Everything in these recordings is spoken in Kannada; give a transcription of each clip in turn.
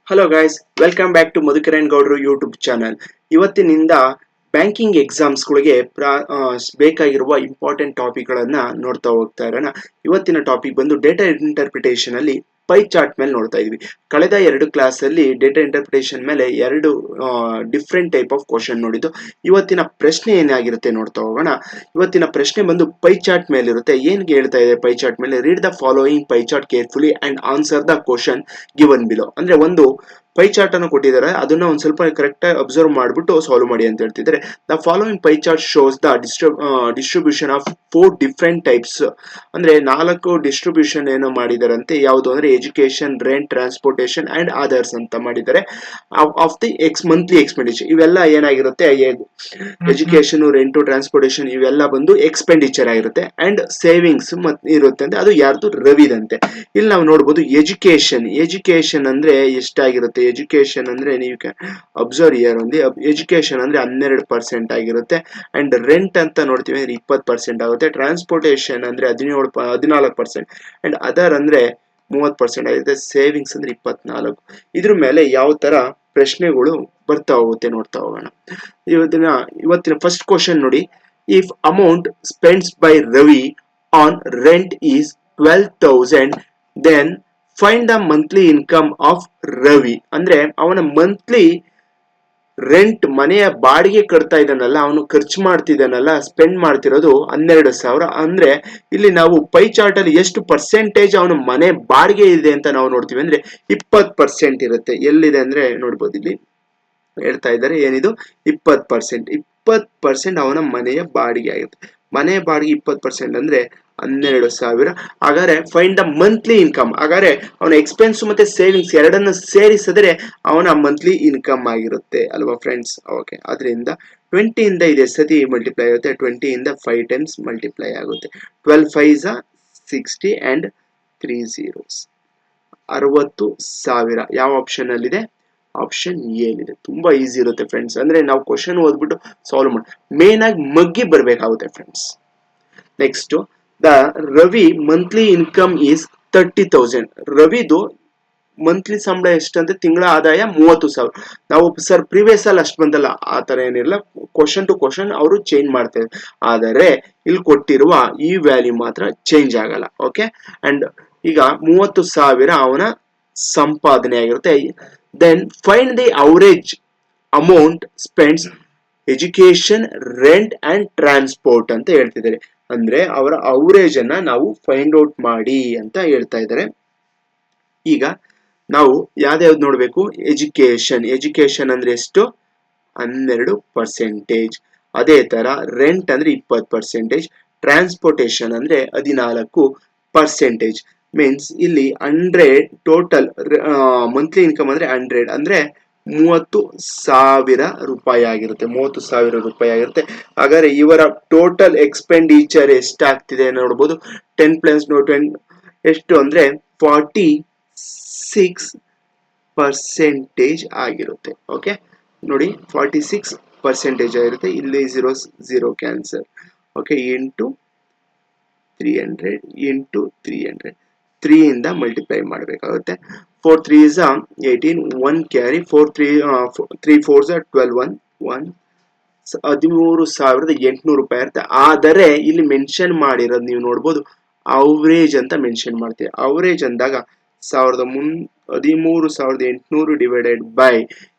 Hello guys, welcome back to Madhukiran Gowdru YouTube channel. ಇವತ್ತಿನಿಂದ ಬ್ಯಾಂಕಿಂಗ್ ಎಕ್ಸಾಮ್ಸ್ಗಳಿಗೆ ಬೇಕಾಗಿರುವ ಇಂಪಾರ್ಟೆಂಟ್ ಟಾಪಿಕ್ಗಳನ್ನು ನೋಡ್ತಾ ಹೋಗ್ತಾ ಇರೋಣ. ಇವತ್ತಿನ ಟಾಪಿಕ್ ಬಂದು ಡೇಟಾ ಇಂಟರ್ಪ್ರಿಟೇಷನ್ ಅಲ್ಲಿ ಪೈ ಚಾರ್ಟ್ ಮೇಲೆ ನೋಡ್ತಾ ಇದ್ವಿ. ಕಳೆದ ಎರಡು ಕ್ಲಾಸಲ್ಲಿ ಡೇಟಾ ಇಂಟರ್ಪ್ರಿಟೇಷನ್ ಮೇಲೆ ಎರಡು ಡಿಫ್ರೆಂಟ್ ಟೈಪ್ ಆಫ್ ಕ್ವಶನ್ ನೋಡಿದ್ದು. ಇವತ್ತಿನ ಪ್ರಶ್ನೆ ಏನಾಗಿರುತ್ತೆ ನೋಡ್ತಾ ಹೋಗೋಣ. ಇವತ್ತಿನ ಪ್ರಶ್ನೆ ಬಂದು ಪೈ ಚಾರ್ಟ್ ಮೇಲೆ ಇರುತ್ತೆ. ಏನ್ ಹೇಳ್ತಾ ಇದೆ ಪೈ ಚಾರ್ಟ್ ಮೇಲೆ? Read the following pi chart carefully and answer the question given below. ಅಂದ್ರೆ ಒಂದು ಪೈ ಚಾರ್ಟ್ ಅನ್ನು ಕೊಟ್ಟಿದ್ದಾರೆ, ಅದನ್ನ ಒಂದ್ ಸ್ವಲ್ಪ ಕರೆಕ್ಟ್ ಆಗಿ ಅಬ್ಸರ್ವ್ ಮಾಡ್ಬಿಟ್ಟು ಸಾಲ್ವ್ ಮಾಡಿ ಅಂತ ಹೇಳ್ತಿದ್ದಾರೆ. The following pi chart shows the distribution of 4 different types. ಅಂದ್ರೆ 4 ಡಿಸ್ಟ್ರಿಬ್ಯೂಷನ್ ಏನೋ ಮಾಡಿದಾರಂತೆ. ಯಾವುದು ಅಂದ್ರೆ education, rent, transportation and others ಅಂತ ಮಾಡಿದ್ದಾರೆ. ಆಫ್ ದಿ ಮಂತ್ಲಿ ಎಕ್ಸ್ಪೆಂಡಿಚರ್ ಇವೆಲ್ಲ ಏನಾಗಿರುತ್ತೆ? ಎಜುಕೇಶನ್, ರೆಂಟು, ಟ್ರಾನ್ಸ್ಪೋರ್ಟೇಷನ್ ಇವೆಲ್ಲ ಬಂದು ಎಕ್ಸ್ಪೆಂಡಿಚರ್ ಆಗಿರುತ್ತೆ. ಅಂಡ್ ಸೇವಿಂಗ್ಸ್ ಇರುತ್ತೆ ಅಂತ. ಅದು ಯಾರ್ದು? ರವಿದಂತೆ. ಇಲ್ಲಿ ನಾವು ನೋಡಬಹುದು ಎಜುಕೇಶನ್ ಅಂದ್ರೆ ಎಷ್ಟಾಗಿರುತ್ತೆ? ಎಜುಕೇಶನ್ ಅಂದ್ರೆ ನೀವು ಅಬ್ಸರ್ವ್ ಇಯರ್ ಒಂದು ಎಜುಕೇಶನ್ ಅಂದ್ರೆ 12% ಆಗಿರುತ್ತೆ. ಅಂಡ್ ರೆಂಟ್ ಅಂತ ನೋಡ್ತೀವಿ ಅಂದ್ರೆ 20% ಆಗುತ್ತೆ. ಟ್ರಾನ್ಸ್ಪೋರ್ಟೇಷನ್ ಅಂದ್ರೆ 14%. ಅಂಡ್ ಅದರ್ ಅಂದ್ರೆ 30% ಆಗುತ್ತೆ. ಸೇವಿಂಗ್ಸ್ ಅಂದ್ರೆ 24. ಇದ್ರ ಮೇಲೆ ಯಾವ ತರ ಪ್ರಶ್ನೆಗಳು ಬರ್ತಾ ಹೋಗುತ್ತೆ ನೋಡ್ತಾ ಹೋಗೋಣ. ಇವತ್ತಿನ ಫಸ್ಟ್ ಕ್ವಶನ್ ನೋಡಿ. If amount spends by Ravi on rent is 12,000, then find the monthly income of Ravi. ಅಂದ್ರೆ ಅವನ ಮಂತ್ಲಿ ರೆಂಟ್, ಮನೆಯ ಬಾಡಿಗೆ ಕಟ್ತಾ ಇದ್ದಾನಲ್ಲ, ಅವನು ಖರ್ಚು ಮಾಡ್ತಿದ್ದಾನಲ್ಲ, ಸ್ಪೆಂಡ್ ಮಾಡ್ತಿರೋದು 12,000. ಅಂದ್ರೆ ಇಲ್ಲಿ ನಾವು ಪೈ ಚಾರ್ಟ್ ಅಲ್ಲಿ ಎಷ್ಟು ಪರ್ಸೆಂಟೇಜ್ ಅವನ ಮನೆ ಬಾಡಿಗೆ ಇದೆ ಅಂತ ನಾವು ನೋಡ್ತೀವಿ ಅಂದ್ರೆ 20% ಇರುತ್ತೆ. ಎಲ್ಲಿದೆ ಅಂದ್ರೆ ನೋಡ್ಬೋದು, ಇಲ್ಲಿ ಹೇಳ್ತಾ ಇದ್ದಾರೆ ಏನಿದು 20%. 20% ಅವನ ಮನೆಯ ಬಾಡಿಗೆ ಆಗುತ್ತೆ. ಮನೆ ಬಾಡಿಗೆ 20% ಅಂದ್ರೆ 12,000. ಹಾಗಾದ್ರೆ ಫೈಂಡ್ ದ ಮಂತ್ಲಿ ಇನ್ಕಮ್. ಹಾಗಾದ್ರೆ ಅವನ ಎಕ್ಸ್ಪೆನ್ಸ್ ಮತ್ತೆ ಸೇವಿಂಗ್ಸ್ ಎರಡನ್ನ ಸೇರಿಸಿದ್ರೆ ಅವನ ಮಂತ್ಲಿ ಇನ್ಕಮ್ ಆಗಿರುತ್ತೆ ಅಲ್ವಾ ಫ್ರೆಂಡ್ಸ್? ಓಕೆ, ಅದರಿಂದ 20 ಇಂದ ಇದೆ ಸತಿ ಮಲ್ಟಿಪ್ಲೈ ಆಗುತ್ತೆ. 20 ಇಂದ 5 ಟೈಮ್ಸ್ ಮಲ್ಟಿಪ್ಲೈ ಆಗುತ್ತೆ. 12 5 60 ಅಂಡ್ 3 zeros 60,000. ಯಾವ ಆಪ್ಷನ್ ಅಲ್ಲಿ ಇದೆ? ಆಪ್ಷನ್ ಏನಿದೆ. ತುಂಬಾ ಈಸಿ ಇರುತ್ತೆ ಫ್ರೆಂಡ್ಸ್. ಅಂದ್ರೆ ನಾವು ಕ್ವಶನ್ ಓದ್ಬಿಟ್ಟು ಸಾಲ್ವ್ ಮಾಡಿ ಮೇನ್ ಆಗಿ ಮಗ್ಗಿ ಬರ್ಬೇಕಾಗುತ್ತೆ friends. Next, the Ravi monthly income is 30,000. ರವಿದು ಮಂತ್ಲಿ ಸಂಬಳ ಎಷ್ಟಂತ? ತಿಂಗಳ ಆದಾಯ 30,000. ನಾವು ಸರ್ ಪ್ರೀವಿಯಸ್ ಅಲ್ಲಿ ಅಷ್ಟು ಬಂದಲ್ಲ, ಆ ತರ ಏನಿರಲ್ಲ. ಕ್ವಶನ್ ಟು ಕ್ವಶನ್ ಅವರು ಚೇಂಜ್ ಮಾಡ್ತಾರೆ. ಆದರೆ ಇಲ್ಲಿ ಕೊಟ್ಟಿರುವ ಈ ವ್ಯಾಲ್ಯೂ ಮಾತ್ರ ಚೇಂಜ್ ಆಗಲ್ಲ. ಓಕೆ, ಅಂಡ್ ಈಗ 30,000 ಅವನ ಸಂಪಾದನೆ ಆಗಿರುತ್ತೆ. Then find the average amount spends education, rent and transport ಅಂತ ಹೇಳ್ತಿದ್ದಾರೆ. ಅಂದ್ರೆ ಅವರ ಅವರೇಜ್ ಅನ್ನ ನಾವು ಫೈಂಡ್ ಔಟ್ ಮಾಡಿ ಅಂತ ಹೇಳ್ತಾ ಇದ್ದಾರೆ. ಈಗ ನಾವು ಯಾವ್ದಾವ್ದು ನೋಡ್ಬೇಕು? ಎಜುಕೇಶನ್ ಅಂದ್ರೆ ಎಷ್ಟು? 12%. ಅದೇ ತರ ರೆಂಟ್ ಅಂದ್ರೆ 20%. ಟ್ರಾನ್ಸ್ಪೋರ್ಟೇಷನ್ ಅಂದ್ರೆ 14%. ಮೀನ್ಸ್ ಇಲ್ಲಿ 100 ಟೋಟಲ್ ಮಂತ್ಲಿ ಇನ್ಕಮ್ ಅಂದ್ರೆ 100 ಅಂದ್ರೆ 30,000 ರೂಪಾಯಿ ಆಗಿರುತ್ತೆ. 30,000 ರೂಪಾಯಿ ಆಗಿರುತ್ತೆ. ಹಾಗಾದ್ರೆ ಇವರ ಟೋಟಲ್ ಎಕ್ಸ್ಪೆಂಡಿಚರ್ ಎಷ್ಟಾಗ್ತಿದೆ ನೋಡ್ಬೋದು. 10 ಪ್ಲಸ್ 10 ಎಷ್ಟು ಅಂದ್ರೆ 46% ಆಗಿರುತ್ತೆ. ಓಕೆ ನೋಡಿ, 46% ಆಗಿರುತ್ತೆ. ಇಲ್ಲಿ 0 ಕ್ಯಾನ್ಸರ್. ಓಕೆ, ಇಂಟು 300 ಇಂಟು 300 3 ಇಂದ ಮಲ್ಟಿಪ್ಲೈ ಮಾಡಬೇಕಾಗುತ್ತೆ. 4 3 is 18, 1 ಕ್ಯಾರಿ, 4 3 4s 12, 13,800 ರೂಪಾಯಿ ಇರುತ್ತೆ. ಆದರೆ ಇಲ್ಲಿ ಮೆನ್ಷನ್ ಮಾಡಿರೋದು ನೀವು ನೋಡ್ಬೋದು, ಅವರೇಜ್ ಅಂತ ಮೆನ್ಷನ್ ಮಾಡ್ತೀವಿ. ಅವರೇಜ್ ಅಂದಾಗ 13,800 ಡಿವೈಡೆಡ್ ಬೈ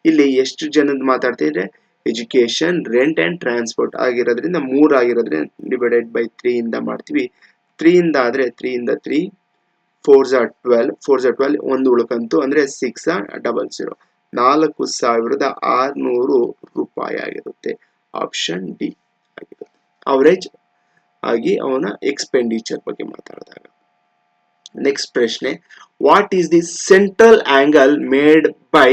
ಇಲ್ಲಿ ಎಷ್ಟು ಜನದ ಮಾತಾಡ್ತಿದ್ರೆ ಎಜುಕೇಶನ್, ರೆಂಟ್ ಅಂಡ್ ಟ್ರಾನ್ಸ್ಪೋರ್ಟ್ ಆಗಿರೋದ್ರಿಂದ 3 ಆಗಿರೋದ್ರಿಂದ ಡಿವೈಡೆಡ್ ಬೈ 3 ಇಂದ ಮಾಡ್ತೀವಿ. 3 ಇಂದ ಆದ್ರೆ 3 ಇಂದ 3 4s 12 ಒಂದು ಉಳ್ಕಂತು ಅಂದ್ರೆ 600. 4,600 ರೂಪಾಯಿ ಆಗಿರುತ್ತೆ. ಆಪ್ಷನ್ ಡಿ ಆಗಿರುತ್ತೆ ಅವರೇಜ್ ಆಗಿ ಅವನ ಎಕ್ಸ್ಪೆಂಡಿಚರ್ ಬಗ್ಗೆ ಮಾತಾಡಿದಾಗ. ನೆಕ್ಸ್ಟ್ ಪ್ರಶ್ನೆ, what is the central angle made by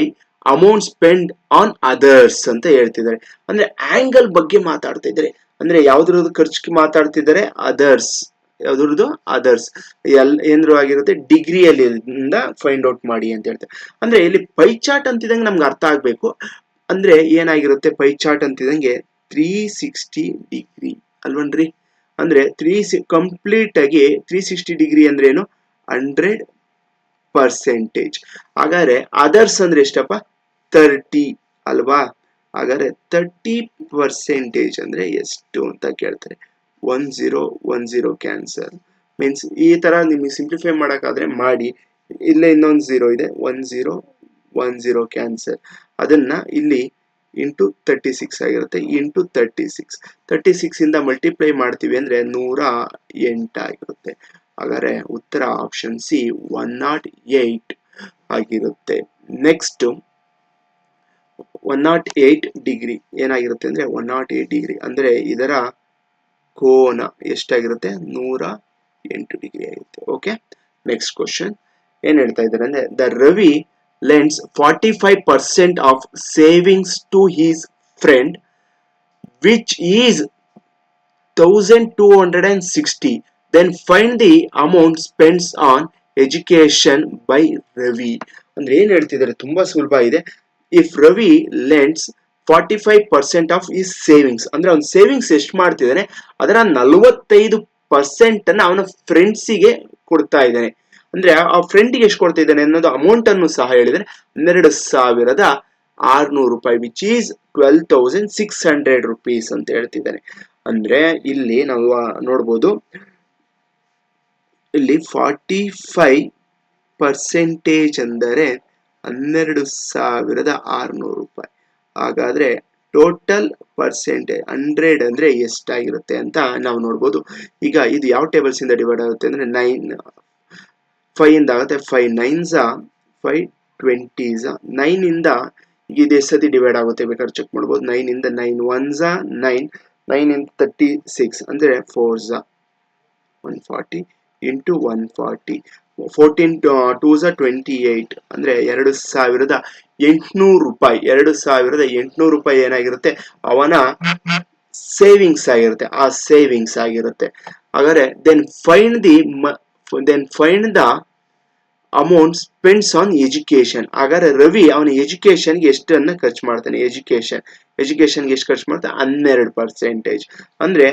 amount spend on others ಅಂತ ಹೇಳ್ತಿದ್ದಾರೆ. ಅಂದ್ರೆ ಆಂಗಲ್ ಬಗ್ಗೆ ಮಾತಾಡ್ತಾ ಇದ್ದಾರೆ. ಅಂದ್ರೆ ಯಾವ್ದ್ರದ್ದು ಖರ್ಚಿಗೆ ಮಾತಾಡ್ತಿದ್ದಾರೆ? ಅದರ್ಸ್. ಯಾವ್ದ್ರದ್ದು? ಅದರ್ಸ್. ಏನ್ರು ಆಗಿರುತ್ತೆ? ಡಿಗ್ರಿಯಲ್ಲಿ ಫೈಂಡ್ ಔಟ್ ಮಾಡಿ ಅಂತ ಹೇಳ್ತಾರೆ. ಅಂದ್ರೆ ಇಲ್ಲಿ ಪೈ ಚಾರ್ಟ್ ಅಂತಿದಂಗೆ ನಮ್ಗೆ ಅರ್ಥ ಆಗ್ಬೇಕು. ಅಂದ್ರೆ ಏನಾಗಿರುತ್ತೆ ಪೈ ಚಾರ್ಟ್ ಅಂತಿದಂಗೆ 360 ಡಿಗ್ರಿ ಅಲ್ವನ್ರಿ? ಅಂದ್ರೆ ಕಂಪ್ಲೀಟ್ ಆಗಿ 360 ಡಿಗ್ರಿ ಅಂದ್ರೆ ಏನು? 100 ಪರ್ಸೆಂಟೇಜ್. ಹಾಗಾದ್ರೆ ಅದರ್ಸ್ ಅಂದ್ರೆ ಎಷ್ಟಪ್ಪ? 30 ಅಲ್ವಾ? ಹಾಗಾದ್ರೆ 30% ಅಂದ್ರೆ ಎಷ್ಟು ಅಂತ ಕೇಳ್ತಾರೆ. 1010 ಕ್ಯಾನ್ಸಲ್ ಮೀನ್ಸ್ ಈ ತರ ನಿಮಗೆ ಸಿಂಪ್ಲಿಫೈ ಮಾಡಕ್ಕಾದ್ರೆ ಮಾಡಿ. ಇಲ್ಲೇ ಇನ್ನೊಂದು 0 ಇದೆ, 1010 ಕ್ಯಾನ್ಸಲ್. ಅದನ್ನ ಇಲ್ಲಿ ಇಂಟು 36 ಆಗಿರುತ್ತೆ, ಇಂಟು 36 ಇಂದ ಮಲ್ಟಿಪ್ಲೈ ಮಾಡ್ತೀವಿ ಅಂದ್ರೆ 108 ಆಗಿರುತ್ತೆ. ಹಾಗಾದ್ರೆ ಉತ್ತರ ಆಪ್ಷನ್ ಸಿ 108 ಆಗಿರುತ್ತೆ. ನೆಕ್ಸ್ಟ್ 108 ಡಿಗ್ರಿ ಏನಾಗಿರುತ್ತೆ ಅಂದ್ರೆ 108 ಡಿಗ್ರಿ ಅಂದ್ರೆ ಇದರ ಕೋನ ಎಷ್ಟಾಗಿರುತ್ತೆ? 108 ಡಿಗ್ರಿ ಆಗಿರುತ್ತೆ. ಓಕೆ, ನೆಕ್ಸ್ಟ್ ಕ್ವಶನ್ ಏನ್ ಹೇಳ್ತಾ ಇದ್ದಾರೆ ಅಂದ್ರೆ the Ravi lends 45% of savings to his friend which is 1260, then find the amount spent on education by Ravi. ಅಂದ್ರೆ ಏನ್ ಹೇಳ್ತಿದ್ದಾರೆ? ತುಂಬಾ ಸುಲಭ ಇದೆ. If Ravi lends 45% of is savings ಅಂದ್ರೆ ಅವ್ನ ಸೇವಿಂಗ್ಸ್ ಎಷ್ಟು ಮಾಡ್ತಿದ್ದಾನೆ ಅದರ 45% ಅನ್ನ ಅವನ ಫ್ರೆಂಡ್ಸಿಗೆ ಕೊಡ್ತಾ ಇದ್ದಾನೆ. ಅಂದ್ರೆ ಆ ಫ್ರೆಂಡ್ಗೆ ಎಷ್ಟು ಕೊಡ್ತಾ ಇದ್ದಾನೆ ಅನ್ನೋದು ಅಮೌಂಟ್ ಅನ್ನು ಸಹ ಹೇಳಿದ್ರೆ 12,600 ರೂಪಾಯಿ, ವಿಚ್ ಈಸ್ 12,600 rupees ಅಂತ ಹೇಳ್ತಿದ್ದಾನೆ. ಅಂದ್ರೆ ಇಲ್ಲಿ ನಾವು ನೋಡ್ಬೋದು, ಇಲ್ಲಿ 45% ಅಂದರೆ 12,600 ರೂಪಾಯಿ. ಹಾಗಾದ್ರೆ ಟೋಟಲ್ ಪರ್ಸೆಂಟೇಜ್ 100 ಅಂದ್ರೆ ಎಷ್ಟಾಗಿರುತ್ತೆ ಅಂತ ನಾವು ನೋಡ್ಬೋದು. ಈಗ ಇದು ಯಾವ ಟೇಬಲ್ಸ್ ಇಂದ ಡಿವೈಡ್ ಆಗುತ್ತೆ ಅಂದ್ರೆ 5 ಇಂದ ಆಗುತ್ತೆ. 5 9s 5 20s 9 ಇಂದ ಇದು ಎಷ್ಟು ಸತಿ ಡಿವೈಡ್ ಆಗುತ್ತೆ ಬೇಕಾದ್ರೆ ಚೆಕ್ ಮಾಡ್ಬೋದು. 9 ಇಂದ 9 1s 9 9 ಇಂದ 36 ಅಂದ್ರೆ 4s 140 ಇಂಟು 140 14 2s 28 ಅಂದ್ರೆ 2,800 ರೂಪಾಯಿ. 2,800 ರೂಪಾಯಿ ಏನಾಗಿರುತ್ತೆ ಅವನ ಸೇವಿಂಗ್ಸ್ ಆಗಿರುತ್ತೆ, ಆ ಸೇವಿಂಗ್ಸ್ ಆಗಿರುತ್ತೆ. ಹಾಗಾದ್ರೆ then find the amount spends on education. ಹಾಗಾದ್ರೆ ರವಿ ಅವನ ಎಜುಕೇಶನ್ಗೆ ಎಷ್ಟನ್ನ ಖರ್ಚು ಮಾಡ್ತಾನೆ? ಎಜುಕೇಶನ್ಗೆ ಎಷ್ಟು ಖರ್ಚು ಮಾಡ್ತಾನೆ? 12%. ಅಂದ್ರೆ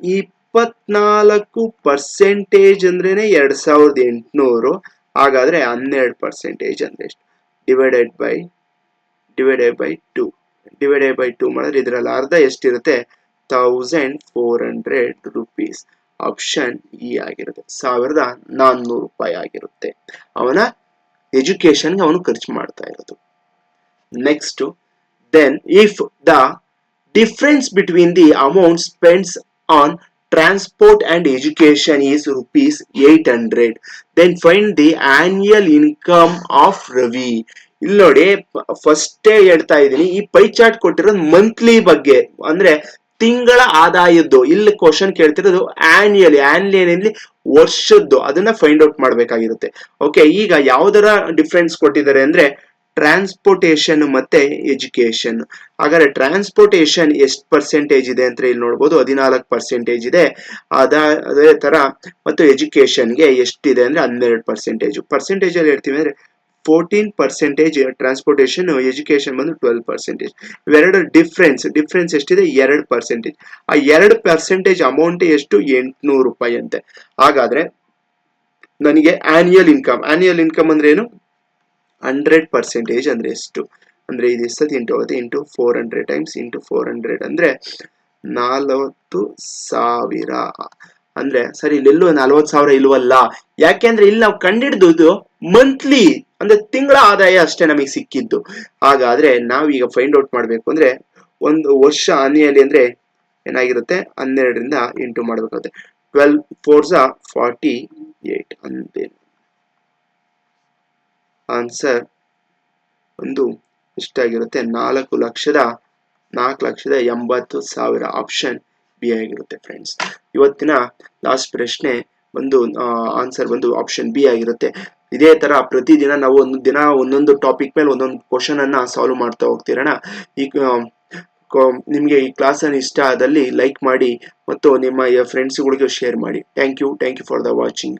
24% ಅಂದ್ರೇನೆ 2,800. ಹಾಗಾದ್ರೆ 12% ಅಂದ್ರೆ ಎಷ್ಟು? ಡಿವೈಡೆಡ್ ಬೈ 2 ಮಾಡಿದ್ರೆ ಇದರಲ್ಲಿ ಅರ್ಧ ಎಷ್ಟಿರುತ್ತೆ? 1,400 rupees. ಆಪ್ಷನ್ ಇ ಆಗಿರುತ್ತೆ, 1,400 ರೂಪಾಯಿ ಆಗಿರುತ್ತೆ ಅವನ ಎಜುಕೇಶನ್ಗೆ ಅವನು ಖರ್ಚು ಮಾಡ್ತಾ ಇರೋದು. Next then if the difference between the amount spends on transport and education is rupees 800, then find the annual income of Ravi. ಇಲ್ಲಿ ನೋಡಿ ಫಸ್ಟೇ ಹೇಳ್ತಾ ಇದ್ದೀನಿ, ಈ ಪೈ ಚಾರ್ಟ್ ಕೊಟ್ಟಿರೋದು ಮಂತ್ಲಿ ಬಗ್ಗೆ ಅಂದ್ರೆ ತಿಂಗಳ ಆದಾಯದ್ದು. ಇಲ್ಲಿ ಕ್ವಶನ್ ಕೇಳ್ತಿರೋದು ಆನ್ಯುಯಲಿ ವರ್ಷದ್ದು, ಅದನ್ನ ಫೈಂಡ್ ಔಟ್ ಮಾಡ್ಬೇಕಾಗಿರುತ್ತೆ. ಓಕೆ, ಈಗ ಯಾವ್ದರ ಡಿಫ್ರೆನ್ಸ್ ಕೊಟ್ಟಿದ್ದಾರೆ ಅಂದ್ರೆ ಟ್ರಾನ್ಸ್ಪೋರ್ಟೇಷನ್ ಮತ್ತೆ ಎಜುಕೇಶನ್. ಹಾಗಾದ್ರೆ ಟ್ರಾನ್ಸ್ಪೋರ್ಟೇಷನ್ ಎಷ್ಟು ಪರ್ಸೆಂಟೇಜ್ ಇದೆ ಅಂತ ಇಲ್ಲಿ ನೋಡ್ಬೋದು, 14% ಇದೆ. ಅದೇ ತರ ಮತ್ತು ಎಜುಕೇಶನ್ಗೆ ಎಷ್ಟಿದೆ ಅಂದ್ರೆ 12%. ಪರ್ಸೆಂಟೇಜ್ ಅಲ್ಲಿ ಹೇಳ್ತೀವಿ ಅಂದ್ರೆ 14% ಟ್ರಾನ್ಸ್ಪೋರ್ಟೇಷನ್, ಎಜುಕೇಶನ್ ಬಂದು 12%. ಇವೆರಡು ಡಿಫ್ರೆನ್ಸ್ ಎಷ್ಟಿದೆ? 2%. ಆ 2% ಅಮೌಂಟ್ ಎಷ್ಟು? 800 ರೂಪಾಯಿ ಅಂತೆ. ಹಾಗಾದ್ರೆ ನನಗೆ ಆನ್ಯುಯಲ್ ಇನ್ಕಮ್ ಅಂದ್ರೆ ಏನು? 100% ಅಂದ್ರೆ ಎಷ್ಟು? ಅಂದ್ರೆ ಇದು ಎಷ್ಟು ಇಂಟು ಆಗುತ್ತೆ? ಇಂಟು 400 ಟೈಮ್ಸ್ ಇಂಟು 400 ಅಂದ್ರೆ 40,000. ಅಂದ್ರೆ ಸರಿ, ಇಲ್ಲೆಲ್ಲೂ 40,000 ಇಲ್ವಲ್ಲ, ಯಾಕೆಂದ್ರೆ ಇಲ್ಲಿ ನಾವು ಕಂಡಿಡ್ದು ಮಂತ್ಲಿ ಅಂದ್ರೆ ತಿಂಗಳ ಆದಾಯ ಅಷ್ಟೇ ನಮಗೆ ಸಿಕ್ಕಿದ್ದು. ಹಾಗಾದ್ರೆ ನಾವೀಗ ಫೈಂಡ್ ಔಟ್ ಮಾಡ್ಬೇಕು ಅಂದ್ರೆ ಒಂದು ವರ್ಷ ಆನ್ಯುಯಲಿ ಅಂದ್ರೆ ಏನಾಗಿರುತ್ತೆ? 12ರಿಂದ ಇಂಟು ಮಾಡ್ಬೇಕಾಗುತ್ತೆ. 12 4s 48 ಅಂತೆ. ಆನ್ಸರ್ ಒಂದು ಎಷ್ಟಾಗಿರುತ್ತೆ? 4,80,000. ಆಪ್ಷನ್ ಬಿ ಆಗಿರುತ್ತೆ ಫ್ರೆಂಡ್ಸ್. ಇವತ್ತಿನ ಲಾಸ್ಟ್ ಪ್ರಶ್ನೆ ಒಂದು ಆನ್ಸರ್ ಬಂದು ಆಪ್ಷನ್ ಬಿ ಆಗಿರುತ್ತೆ. ಇದೇ ತರ ಪ್ರತಿದಿನ ನಾವು ಒಂದೊಂದು ಟಾಪಿಕ್ ಮೇಲೆ ಒಂದೊಂದು ಕ್ವಶನ್ ಅನ್ನ ಸಾಲ್ವ್ ಮಾಡ್ತಾ ಹೋಗ್ತಿರೋಣ. ಈಗ ನಿಮಗೆ ಈ ಕ್ಲಾಸ್ ಅನ್ನು ಇಷ್ಟ ಆದಲ್ಲಿ ಲೈಕ್ ಮಾಡಿ ಮತ್ತು ನಿಮ್ಮ ಫ್ರೆಂಡ್ಸ್ಗಳಿಗೆ ಶೇರ್ ಮಾಡಿ. Thank you for the watching.